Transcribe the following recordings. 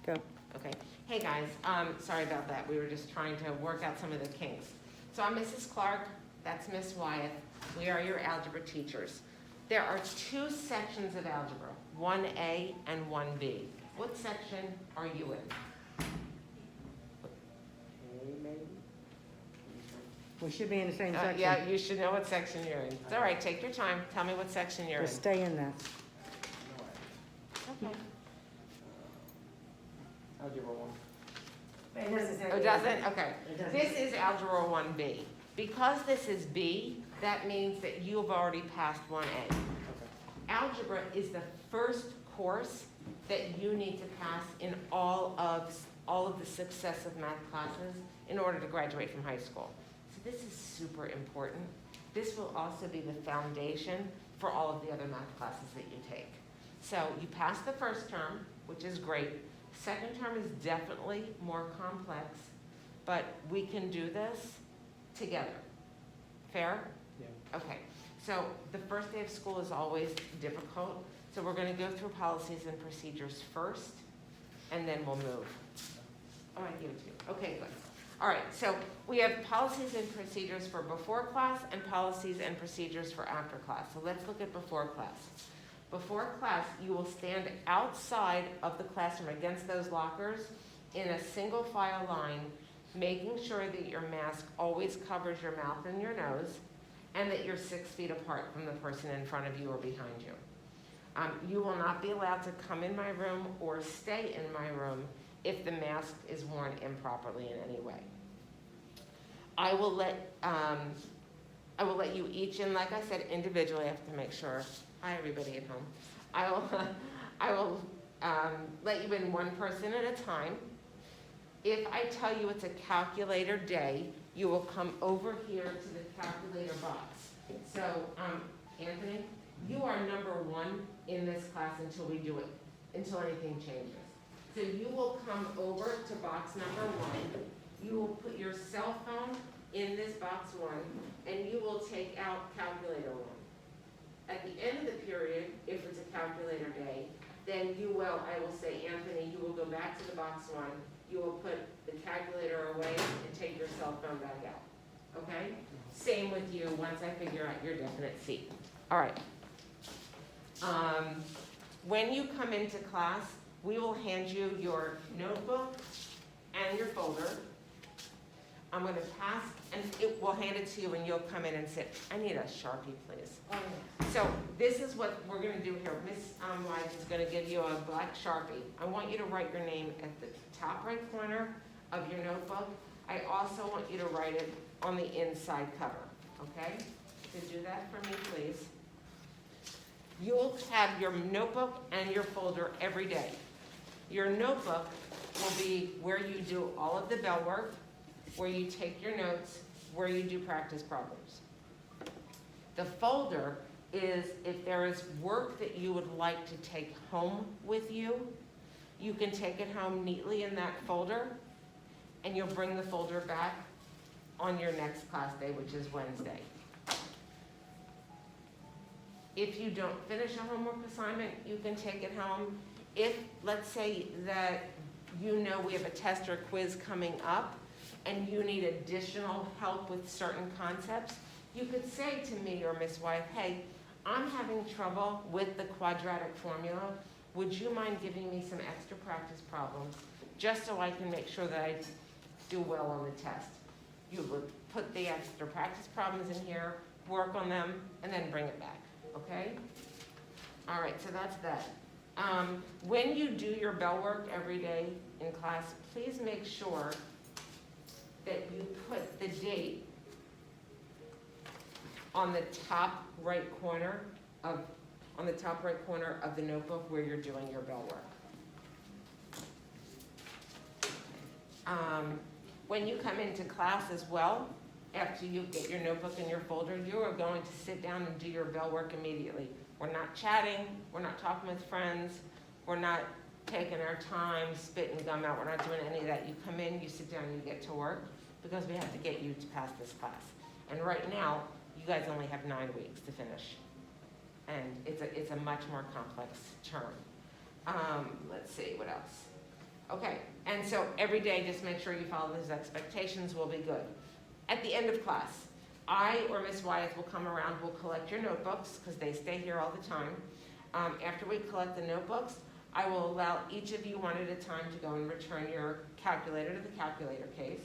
Go. Okay. Hey, guys, sorry about that. We were just trying to work out some of the kinks. So I'm Mrs. Clark, that's Miss Wyeth. We are your algebra teachers. There are two sections of algebra, 1A and 1B. What section are you in? We should be in the same section. Yeah, you should know what section you're in. It's all right, take your time. Tell me what section you're in. Just stay in that. Okay. Algebra 1. It doesn't say. Oh, doesn't? Okay. It doesn't. This is Algebra 1B. Because this is B, that means that you've already passed 1A. Okay. Algebra is the first course that you need to pass in all of the successive math classes in order to graduate from high school. So this is super important. This will also be the foundation for all of the other math classes that you take. So you pass the first term, which is great. Second term is definitely more complex, but we can do this together. Fair? Yeah. Okay, so the first day of school is always difficult, so we're gonna go through policies and procedures first, and then we'll move. Oh, I give it to you. Okay, good. All right, so we have policies and procedures for before class and policies and procedures for after class. So let's look at before class. Before class, you will stand outside of the classroom against those lockers in a single file line, making sure that your mask always covers your mouth and your nose, and that you're 6 feet apart from the person in front of you or behind you. You will not be allowed to come in my room or stay in my room if the mask is worn improperly in any way. I will let you each in, like I said, individually. I have to make sure. Hi, everybody at home. I will let you in one person at a time. If I tell you it's a calculator day, you will come over here to the calculator box. So, Anthony, you are number 1 in this class until until anything changes. So you will come over to box number 1. You will put your cell phone in this box 1, and you will take out calculator 1. At the end of the period, if it's a calculator day, then I will say, Anthony, you will go back to the box 1, you will put the calculator away and take your cell phone back out, okay? Same with you once I figure out your definite seat. All right. When you come into class, we will hand you your notebook and your folder. I'm going to pass, and we'll hand it to you, and you'll come in and sit. I need a Sharpie, please. So this is what we're going to do here. Miss Wise is going to give you a black Sharpie. I want you to write your name at the top right corner of your notebook. I also want you to write it on the inside cover, okay? So do that for me, please. You'll have your notebook and your folder every day. Your notebook will be where you do all of the bell work, where you take your notes, where you do practice problems. The folder is if there is work that you would like to take home with you, you can take it home neatly in that folder, and you'll bring the folder back on your next class day, which is Wednesday. If you don't finish a homework assignment, you can take it home. If, let's say that you know we have a test or quiz coming up, and you need additional help with certain concepts, you could say to me or Miss White, hey, I'm having trouble with the quadratic formula. Would you mind giving me some extra practice problems just so I can make sure that I do well on the test? You would put the extra practice problems in here, work on them, and then bring it back, okay? All right, so that's that. When you do your bell work every day in class, please make sure that you put the date on the top right corner of the notebook where you're doing your bell work. When you come into class as well, after you get your notebook and your folder, you are going to sit down and do your bell work immediately. We're not chatting, we're not talking with friends, we're not taking our time, spitting gum out, we're not doing any of that. You come in, you sit down, you get to work, because we have to get you to pass this class. And right now, you guys only have 9 weeks to finish. And it's a much more complex term. Let's see, what else? Okay, and so every day, just make sure you follow those expectations, will be good. At the end of class, I or Miss Wyeth will come around, we'll collect your notebooks, because they stay here all the time. After we collect the notebooks, I will allow each of you one at a time to go and return your calculator to the calculator case.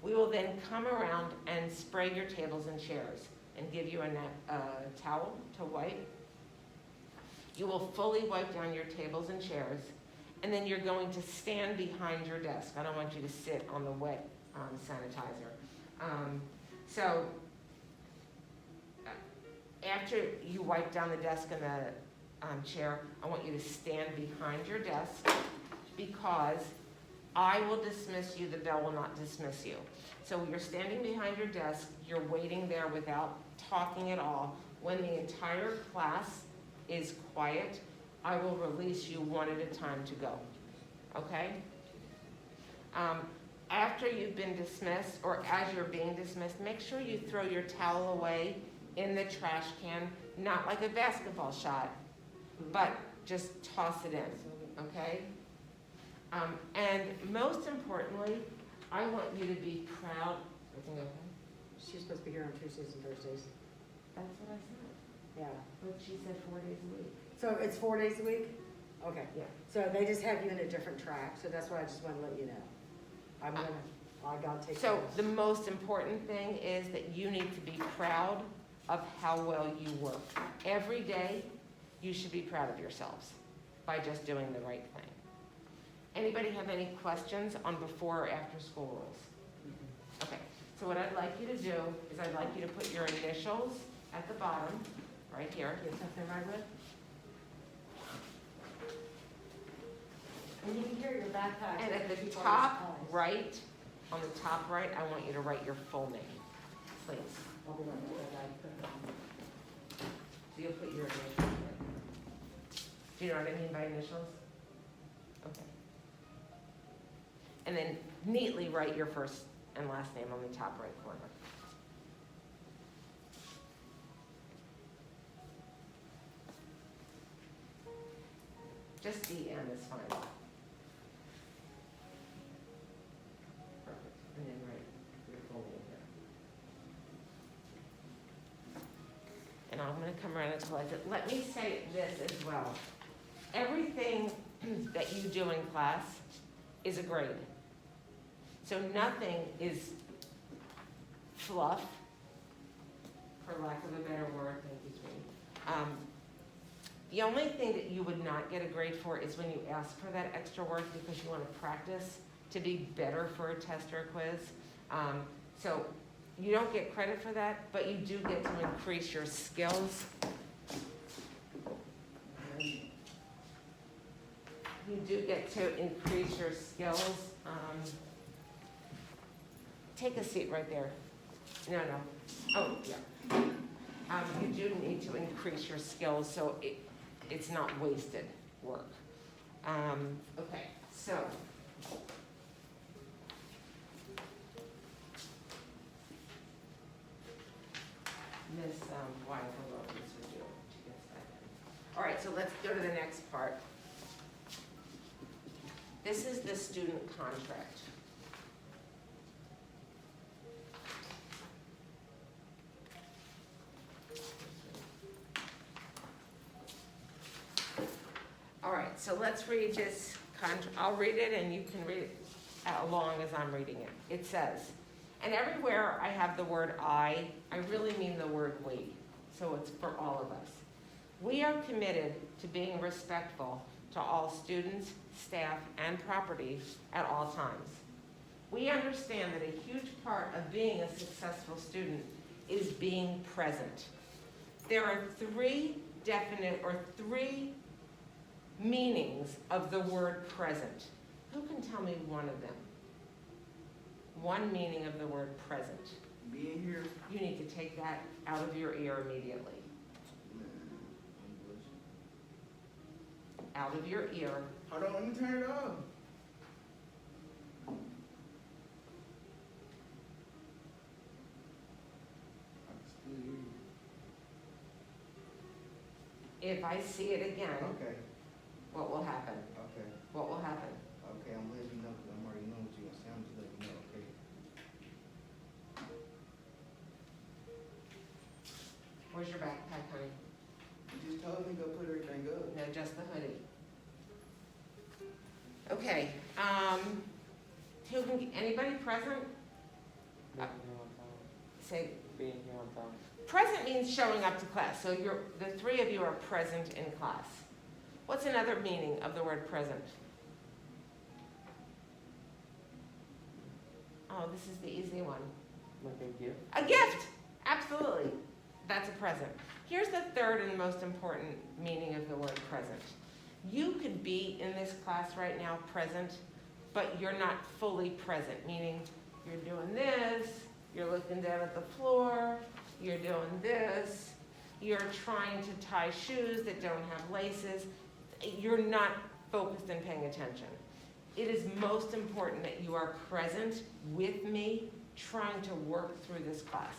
We will then come around and spray your tables and chairs and give you a towel to wipe. You will fully wipe down your tables and chairs, and then you're going to stand behind your desk. I don't want you to sit on the wet sanitizer. So after you wipe down the desk and the chair, I want you to stand behind your desk, because I will dismiss you, the bell will not dismiss you. So you're standing behind your desk, you're waiting there without talking at all. When the entire class is quiet, I will release you one at a time to go, okay? After you've been dismissed, or as you're being dismissed, make sure you throw your towel away in the trash can, not like a basketball shot, but just toss it in, okay? And most importantly, I want you to be proud. Everything okay? She's supposed to be here on Tuesdays and Thursdays. That's what I said. Yeah. But she said 4 days a week. So it's 4 days a week? Okay. Yeah. So they just have you in a different track, so that's why I just want to let you know. I gotta take care So of the most important thing is that you need to be proud of how well you work. Every day, you should be proud of yourselves by just doing the right thing. Anybody have any questions on before or after school rules? Okay, so what I'd like you to do is I'd like you to put your initials at the bottom, right here. You have something right with? And you can carry your backpack. And at the Keep all top your supplies. right, on the top right, I want you to write your full name, please. I'll be right back. So you'll put your initials right. Do you know what I mean by initials? Okay. And then neatly write your first and last name on the top right corner. Just DM is fine. Perfect. And then write your full name there. And I'm gonna come around and collect it. Let me say this as well. Everything that you do in class is a grade. So nothing is fluff, for lack of a better word, thank you, Sweeney. The only thing that you would not get a grade for is when you ask for that extra work because you want to practice to be better for a test or a quiz. So you don't get credit for that, but you do get to increase your skills. You do get to increase your skills. Take a seat right there. No. Oh, yeah. You do need to increase your skills so it's not wasted work. Okay, so. Miss Wyatt will go over this with you. She gets that in. All right, so let's go to the next part. This is the student contract. All right, so let's read this contract. I'll read it and you can read it along as I'm reading it. It says, and everywhere I have the word I really mean the word we. So it's for all of us. We are committed to being respectful to all students, staff, and property at all times. We understand that a huge part of being a successful student is being present. There are three meanings of the word present. Who can tell me one of them? One meaning of the word present. Being here. You need to take that out of your ear immediately. Out of your ear. Hold on, let me turn it off. I can still hear you. If I see it again, Okay, what will happen? okay. What will happen? Where's your backpack, honey? You just told me to go put everything up. No, just the hoodie. Okay, anybody present? Being here on time. Say, Being here on time. present means showing up to class, so the three of you are present in class. What's another meaning of the word present? Oh, this is the easy one. Like a gift. A gift, absolutely. That's a present. Here's the third and most important meaning of the word present. You could be in this class right now present, but you're not fully present, meaning you're doing this, you're looking down at the floor, you're doing this, you're trying to tie shoes that don't have laces. You're not focused and paying attention. It is most important that you are present with me trying to work through this class.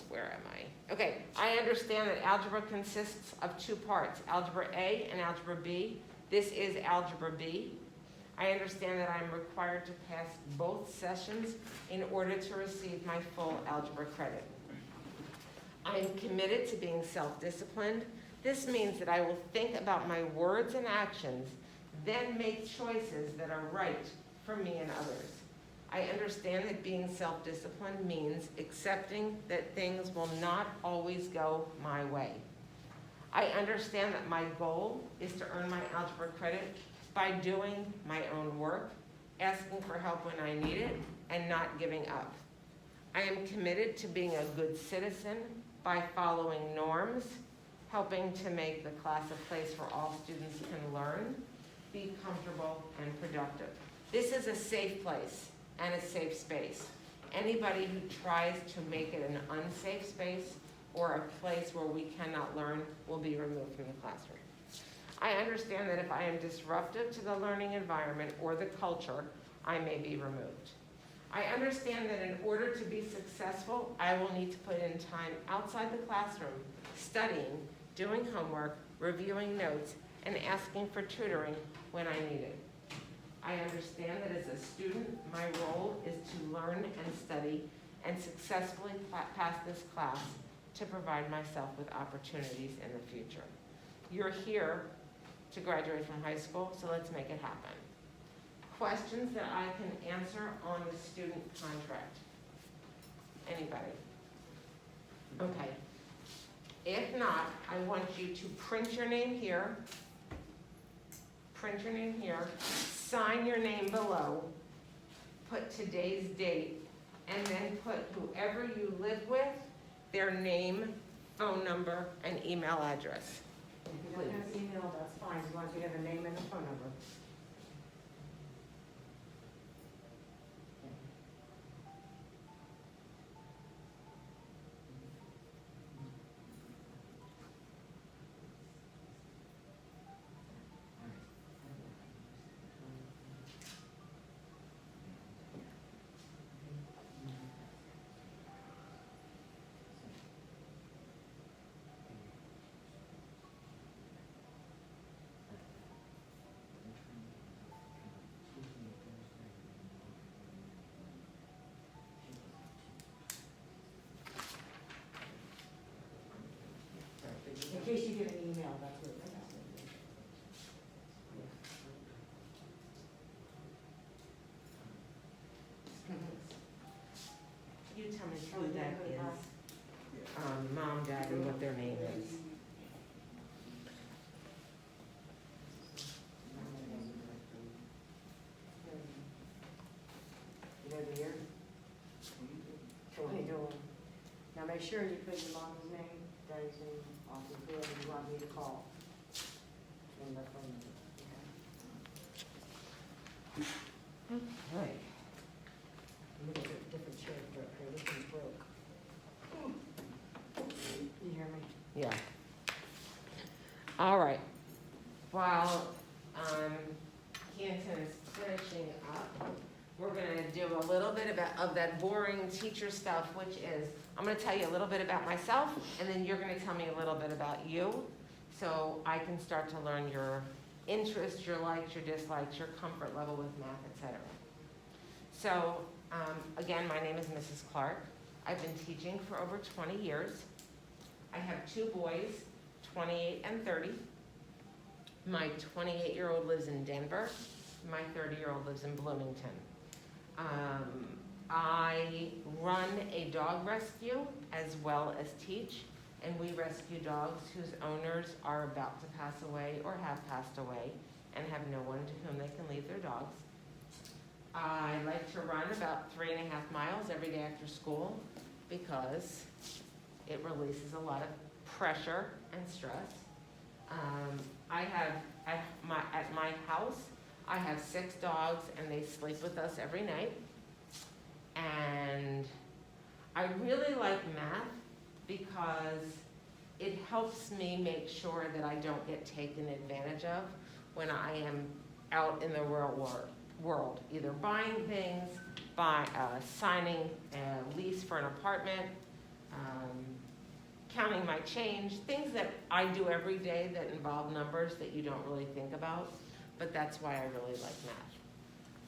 Where am I? Okay, I understand that algebra consists of two parts, Algebra A and Algebra B. This is Algebra B. I understand that I'm required to pass both sessions in order to receive my full algebra credit. I am committed to being self-disciplined. This means that I will think about my words and actions, then make choices that are right for me and others. I understand that being self-disciplined means accepting that things will not always go my way. I understand that my goal is to earn my algebra credit by doing my own work, asking for help when I need it, and not giving up. I am committed to being a good citizen by following norms, helping to make the class a place where all students can learn, be comfortable, and productive. This is a safe place and a safe space. Anybody who tries to make it an unsafe space or a place where we cannot learn will be removed from the classroom. I understand that if I am disruptive to the learning environment or the culture, I may be removed. I understand that in order to be successful, I will need to put in time outside the classroom, studying, doing homework, reviewing notes, and asking for tutoring when I need it. I understand that as a student, my role is to learn and study and successfully pass this class to provide myself with opportunities in the future. You're here to graduate from high school, so let's make it happen. Questions that I can answer on the student contract? Anybody? Okay. If not, I want you to print your name here, sign your name below, put today's date, and then put whoever you live with, their name, phone number, and email address. If you don't have email, that's fine, as long as you have a name and a phone number. In case you get an email, that's what it is. You tell me who that is, mom, dad, and what their name is. You know the year? 2021. Now make sure you put your mom's name, daddy's name, also whoever you want me to call. And the phone number, okay? Right. I'm gonna get a different chair for up here, this one's broke. You hear me? Yeah. All right. While Canton is finishing up, we're gonna do a little bit of that boring teacher stuff, which is, I'm gonna tell you a little bit about myself, and then you're gonna tell me a little bit about you, so I can start to learn your interests, your likes, your dislikes, your comfort level with math, etc. So, again, my name is Mrs. Clark. I've been teaching for over 20 years. I have 2 boys, 28 and 30. My 28-year-old lives in Denver. My 30-year-old lives in Bloomington. I run a dog rescue as well as teach, and we rescue dogs whose owners are about to pass away or have passed away and have no one to whom they can leave their dogs. I like to run about 3.5 miles every day after school because it releases a lot of pressure and stress. At my house, I have 6 dogs and they sleep with us every night. And I really like math because it helps me make sure that I don't get taken advantage of when I am out in the real world, either buying things, signing a lease for an apartment, counting my change, things that I do every day that involve numbers that you don't really think about, but that's why I really like math.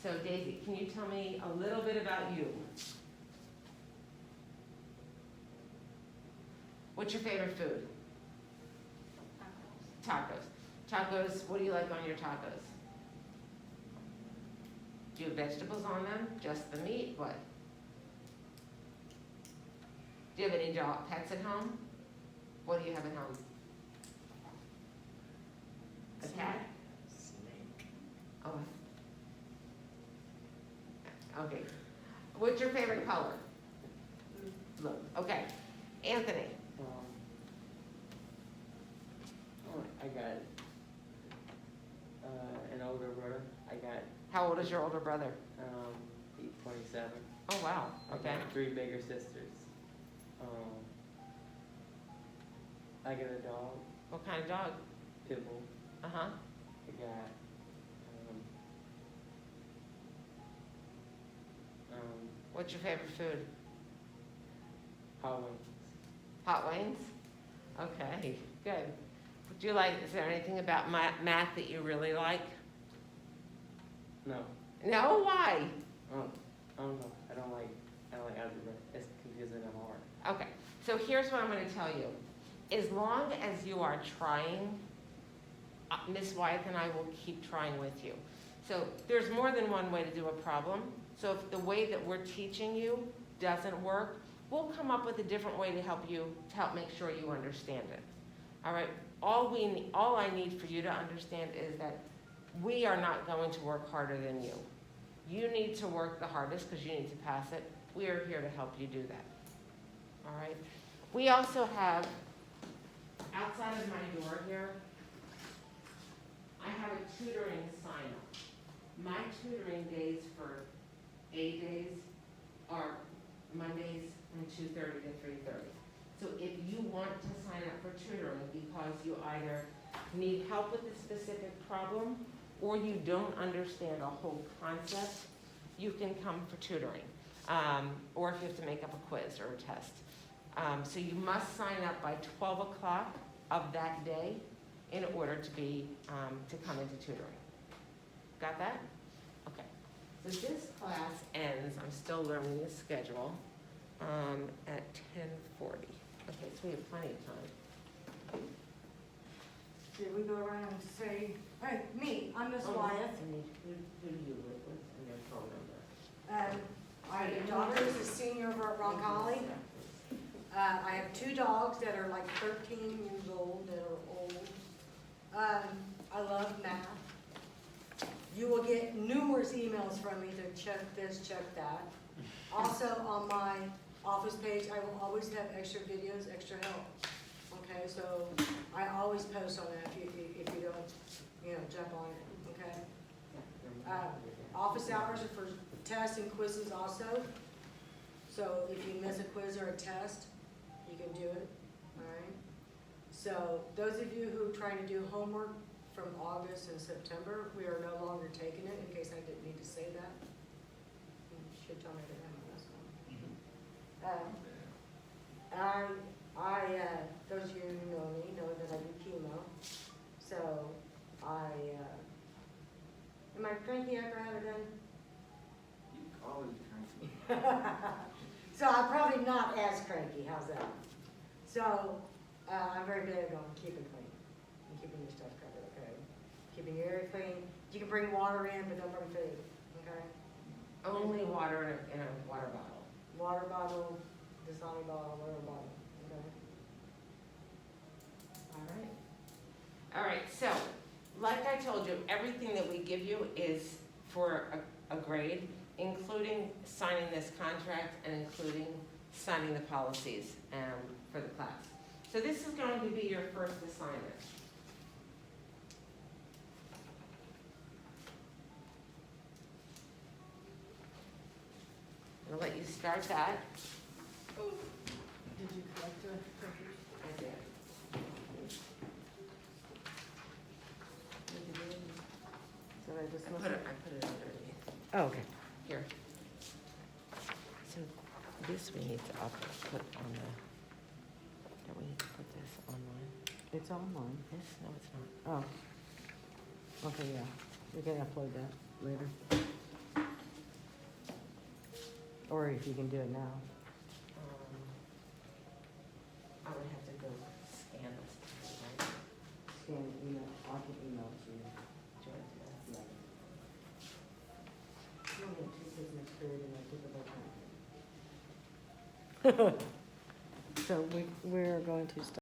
So Daisy, can you tell me a little bit about you? What's your favorite food? Tacos. Tacos, what do you like on your tacos? Do you have vegetables on them? Just the meat? What? Do you have any pets at home? What do you have at home? A cat? Snake. Oh. Okay. What's your favorite color? Blue. Okay. Anthony. I got an older brother. How old is your older brother? He's 27. Oh, wow. Okay. I got 3 bigger sisters. I got a dog, What kind of dog? pit bull. Uh-huh. I got What's your favorite food? hot wings. Hot wings? Okay, good. Would you like, is there anything about math that you really like? No, No, why? I don't know. I don't like algebra. It's confusing and hard. Okay, so here's what I'm gonna tell you. As long as you are trying, Miss Wyeth and I will keep trying with you. So there's more than one way to do a problem. So if the way that we're teaching you doesn't work, we'll come up with a different way to help make sure you understand it. All right, all I need for you to understand is that we are not going to work harder than you. You need to work the hardest because you need to pass it. We are here to help you do that. All right. We also have, outside of my door here, I have a tutoring sign up. My tutoring days for A days are Mondays from 2:30 to 3:30. So if you want to sign up for tutoring because you either need help with a specific problem or you don't understand a whole concept, you can come for tutoring. Or if you have to make up a quiz or a test. So you must sign up by 12 o'clock of that day in order to come into tutoring. Got that? Okay. So this class ends, I'm still learning the schedule, at 10:40. Okay, so we have plenty of time. Did we go around and say, hey, me, I'm Miss Wyeth. And who do you live with and their phone number? I have a daughter who's a senior over at Rock Holly. I have 2 dogs that are like 13 years old, that are old. I love math. You will get numerous emails from me to check this, check that. Also, on my office page, I will always have extra videos, extra help. Okay, so I always post on that if you don't, jump on it, okay? Office hours are for tests and quizzes also. So if you miss a quiz or a test, you can do it, all right? So those of you who are trying to do homework from August and September, we are no longer taking it, in case I didn't need to say that. You should tell me to have my last one. Those of you who know me know that I do chemo. So am I cranky after I have it done? You always cranky. So I'm probably not as cranky, how's that? So, I'm very big on keeping clean and keeping your stuff covered, okay? Keeping your area clean. You can bring water in, but don't bring food, okay? Only water in a water bottle. Water bottle, Dasani bottle, whatever bottle, okay? All right. All right, so, like I told you, everything that we give you is for a grade, including signing this contract and including signing the policies for the class. So this is going to be your first assignment. I'll let you start that. Did you collect the papers? I did. So I just I put it underneath. Oh, okay. Here. So this we need to put on the, don't we need to put this online? It's online. This, no, it's not. Oh. Okay, yeah. We can upload that later. Or if you can do it now. I would have to go scan this, right? Scan, email, I can email it to you. Do you want to do that? Yeah. You only have 2 business period and I took about time. So we're going to start.